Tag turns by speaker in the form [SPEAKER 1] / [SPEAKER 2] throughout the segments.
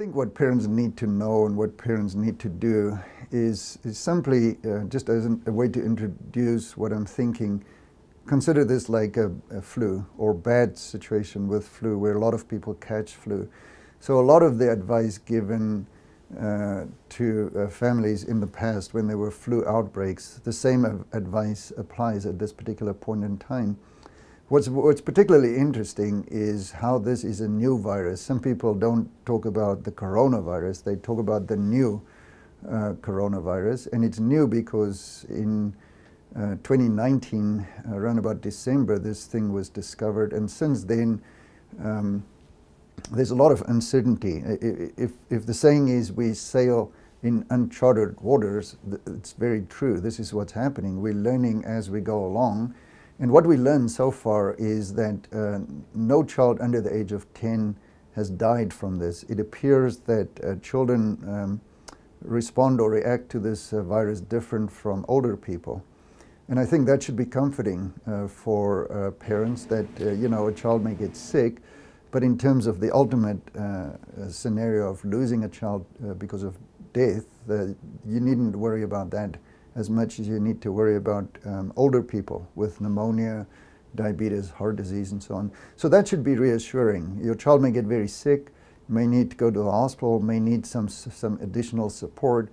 [SPEAKER 1] think what parents need to know and what parents need to do is simply, just as a way to introduce what I'm thinking, consider this like a flu or bad situation with flu where a lot of people catch flu. So a lot of the advice given to families in the past when there were flu outbreaks, the same advice applies at this particular point in time. What's particularly interesting is how this is a new virus. Some people don't talk about the coronavirus, they talk about the new coronavirus. And it's new because in 2019, around about December, this thing was discovered. And since then, there's a lot of uncertainty. If the saying is we sail in uncharted waters, it's very true. This is what's happening. We're learning as we go along. And what we learned so far is that no child under the age of 10 has died from this. It appears that children respond or react to this virus different from older people. And I think that should be comforting for parents that, you know, a child may get sick, but in terms of the ultimate scenario of losing a child because of death, you needn't worry about that as much as you need to worry about older people with pneumonia, diabetes, heart disease, and so on. So that should be reassuring. Your child may get very sick, may need to go to the hospital, may need some additional support,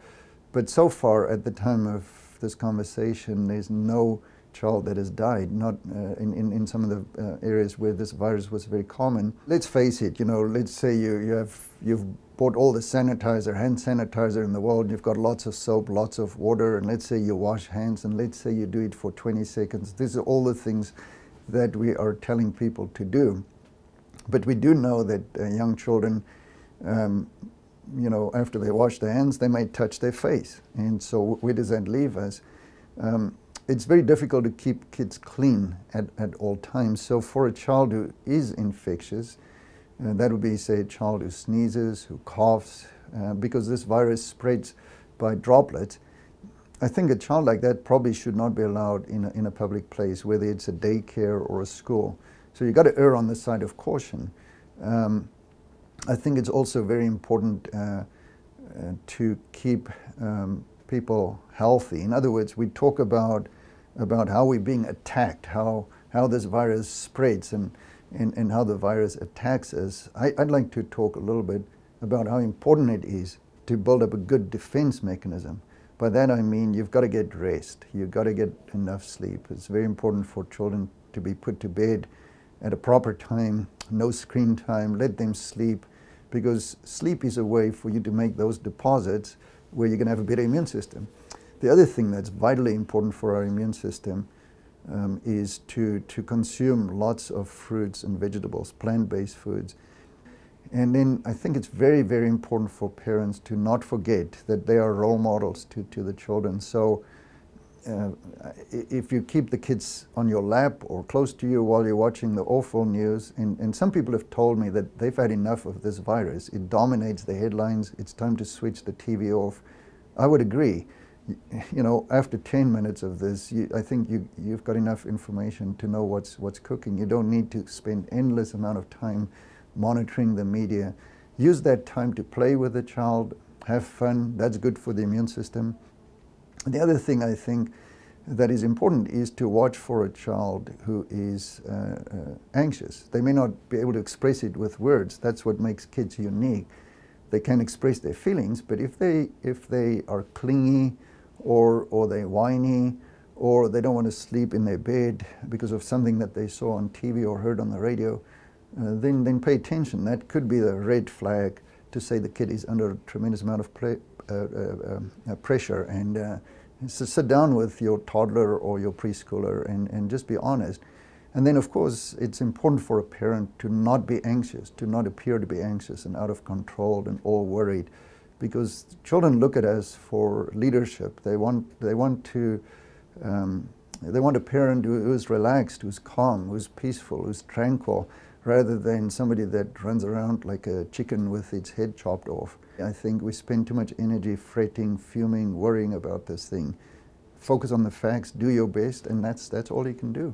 [SPEAKER 1] but so far at the time of this conversation, there's no child that has died, not in some of the areas where this virus was very common. Let's face it, you know, let's say you've bought all the sanitizer, hand sanitizer in the world, you've got lots of soap, lots of water, and let's say you wash hands, and let's say you do it for 20 seconds. These are all the things that we are telling people to do. But we do know that young children, you know, after they wash their hands, they may touch their face. And so where does that leave us? It's very difficult to keep kids clean at all times. So for a child who is infectious, that would be, say, a child who sneezes, who coughs, because this virus spreads by droplets. I think a child like that probably should not be allowed in a public place, whether it's a daycare or a school. So you've got to err on the side of caution. I think it's also very important to keep people healthy. In other words, we talk about how we're being attacked, how this virus spreads and how the virus attacks us. I'd like to talk a little bit about how important it is to build up a good defense mechanism. By that I mean you've got to get rest, you've got to get enough sleep. It's very important for children to be put to bed at a proper time, no screen time, let them sleep, because sleep is a way for you to make those deposits where you're going to have a better immune system. The other thing that's vitally important for our immune system is to consume lots of fruits and vegetables, plant-based foods. And then I think it's very, very important for parents to not forget that they are role models to the children. So if you keep the kids on your lap or close to you while you're watching the awful news, and some people have told me that they've had enough of this virus, it dominates the headlines, it's time to switch the TV off. I would agree. You know, after 10 minutes of this, I think you've got enough information to know what's cooking. You don't need to spend endless amount of time monitoring the media. Use that time to play with the child, have fun. That's good for the immune system. And the other thing I think that is important is to watch for a child who is anxious. They may not be able to express it with words. That's what makes kids unique. They can express their feelings, but if they are clingy, or they're whiny, or they don't want to sleep in their bed because of something that they saw on TV or heard on the radio, then pay attention. That could be the red flag to say the kid is under a tremendous amount of pressure. And so sit down with your toddler or your preschooler and just be honest. And then, of course, it's important for a parent to not be anxious, to not appear to be anxious and out of control and all worried, because children look at us for leadership. They want a parent who is relaxed, who's calm, who's peaceful, who's tranquil, rather than somebody that runs around like a chicken with its head chopped off. I think we spend too much energy fretting, fuming, worrying about this thing. Focus on the facts, do your best, and that's all you can do.